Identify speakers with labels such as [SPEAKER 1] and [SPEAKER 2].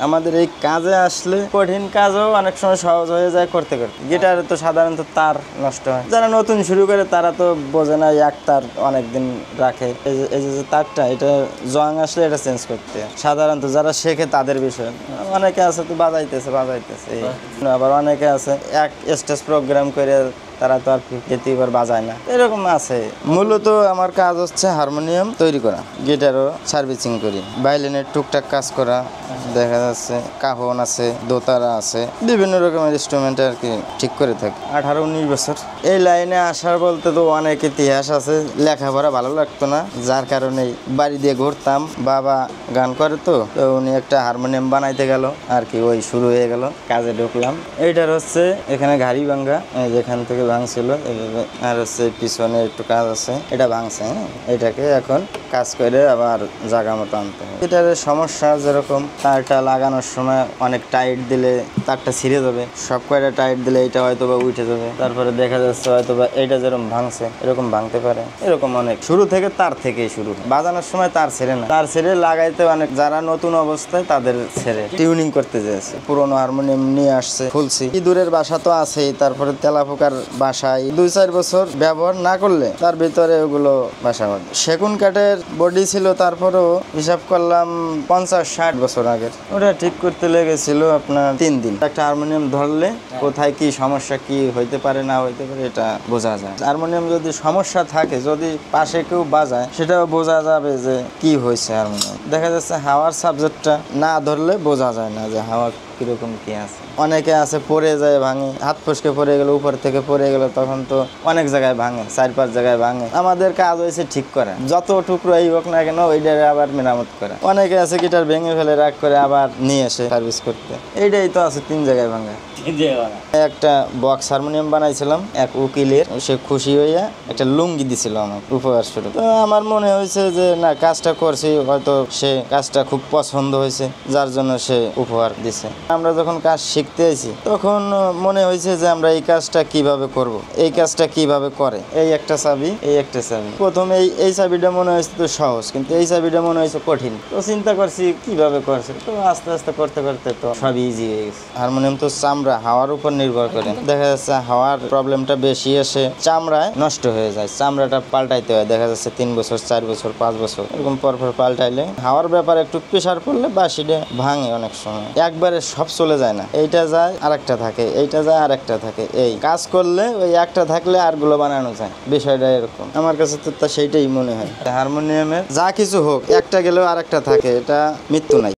[SPEAKER 1] আমাদের এই কাজে আসলে কঠিন কাজও অনেক সময় সহজ হয়ে যায় করতে করতে। গিটারে তো সাধারণত তার নষ্ট হয়, যারা নতুন শুরু করে তারা তো বোঝে না এক তার অনেকদিন রাখে। এই যে তারটা এটা জং আসলে এটা চেঞ্জ করতে হয়। সাধারণত যারা শেখে তাদের বিষয়। অনেকে আছে তো বাজাইতেছে আবার অনেকে আছে এক স্টেজ প্রোগ্রাম করে তারা তো আর এবার বাজায় না, এরকম আছে। মূলত আমার কাজ হচ্ছে হারমোনিয়াম তৈরি করা, গিটারও সার্ভিসিং করি, ভায়োলিনের টুকটাক কাজ করা, দেখা যাচ্ছে কাহন আছে, দোতারা আছে, বিভিন্ন রকমের ইনস্ট্রুমেন্ট আর কি ঠিক করে থাকি। 18-19 বছর এই লাইনে আসার বলতে তো অনেক ইতিহাস আছে। লেখাপড়া ভালো লাগতো না, যার কারণে বাড়ি দিয়ে ঘুরতাম। বাবা গান করে তো উনি একটা হারমোনিয়াম বানাইতে গেল আর কি, ওই শুরু হয়ে গেল, কাজে ঢুকলাম। এইটার হচ্ছে এখানে ঘাড়ি ভাঙ্গা, যেখান থেকে ভাঙছিল এইভাবে, আর হচ্ছে পিছনে একটু কাজ আছে, এটা ভাঙছে। এটাকে এখন কাজ করে আবার জায়গা মতো আনতে হবে। এটার সমস্যা যেরকম তারটা লাগানোর সময় অনেক টাইট দিলে তারটা ছিঁড়ে যাবে, সব কয়টা টাইট দিলে এটা হয়তো বা উঠে যাবে। তারপরে দেখা যাচ্ছে হয়তো বা এইটা যেরকম ভাঙছে এরকম ভাঙতে পারে, এরকম অনেক। শুরু থেকে তার থেকেই শুরু, বাজানোর সময় তার ছেড়ে না, তার ছেড়ে লাগাইতে অনেক, যারা নতুন অবস্থায় তাদের ছেড়ে টিউনিং করতে চেয়েছে। পুরোনো হারমোনিয়াম নিয়ে আসছে, খুলছি। ইঁদুরের বাসা তো আছেই, তারপরে তেলাপোকার বাসায় 2-4 বছর ব্যবহার না করলে তার ভিতরে ওগুলো বাসা বাঁধে। সেগুন কাঠের বডি ছিল, তারপরেও হিসাব করলাম 50-60 বছর আগের। ওটা ঠিক করতে লেগেছিল আপনার 3 দিন। একটা হারমোনিয়াম ধরলে কোথায় কি সমস্যা কি হইতে পারে না হইতে পারে এটা বোঝা যায়। হারমোনিয়াম যদি সমস্যা থাকে, যদি পাশে কেউ বাজায়, সেটাও বোঝা যাবে যে কি হয়েছে হারমোনিয়াম। দেখা যাচ্ছে হাওয়ার সাবজেক্টটা না ধরলে বোঝা যায় না যে হাওয়া কিরকম কি আছে। অনেকে আছে পড়ে যায় ভাঙে, হাত ফসকে পড়ে গেল, উপর থেকে পড়ে গেল, তখন তো অনেক জায়গায় ভাঙে, 4-5 জায়গায় ভাঙে। আমাদের কাজ হয়েছে ঠিক করা, যত টুকরো এই হোক না কেন ওইটারে আবার মেরামত করা। অনেকে আছে গিটার ভেঙে ফেলে রাগ করে আবার নিয়ে এসে সার্ভিস করতে। এইটাই তো আছে 3 জায়গায় ভাঙা। একটা বক্স হারমোনিয়াম বানাইছিলাম এক উকিলের, সে খুশি হইয়া একটা লুঙ্গি দিছিল আমার উপহার স্বরূপ। তো আমার মনে হয়েছে যে না, কাজটা করছি, হয়তো সে কাজটা খুব পছন্দ হয়েছে, যার জন্য সে উপহার দিছে। আমরা যখন কাজ শিখতে এসেছি তখন মনে হয়েছে যে আমরা এই কাজটা কিভাবে করব, এই কাজটা কিভাবে করে। এই একটা চাবি, এই একটা চাবি। প্রথমে এই চাবিটা মনে হয়েছে তো সহজ, কিন্তু এই চাবিটা মনে হয়েছে কঠিন। তো চিন্তা করছি কিভাবে করছে, তো আস্তে আস্তে করতে করতে তো সব ইজি হয়ে গেছে। হারমোনিয়াম তো চামড়া, হাওয়ার উপর নির্ভর করে। দেখা যাচ্ছে হাওয়ার প্রবলেমটা বেশি এসে চামড়ায় নষ্ট হয়ে যায়, চামড়াটা পাল্টাইতে হয়। দেখা যাচ্ছে 3 বছর 4 বছর 5 বছর এরকম পরপর পাল্টাইলে হাওয়ার ব্যাপারে একটু প্রেশার পড়লে বাঁশিটা ভাঙে অনেক সময়। একবারে সব চলে যায় না, এইটা যায় আরেকটা থাকে, এইটা যায় আরেকটা থাকে। এই কাজ করলে ওই একটা থাকলে আরগুলো বানানো যায়, বিষয়টা এরকম। আমার কাছে তো সেইটাই মনে হয়। হারমোনিয়ামের যা কিছু হোক, একটা গেলেও আরেকটা থাকে, এটা মৃত্যু নাই।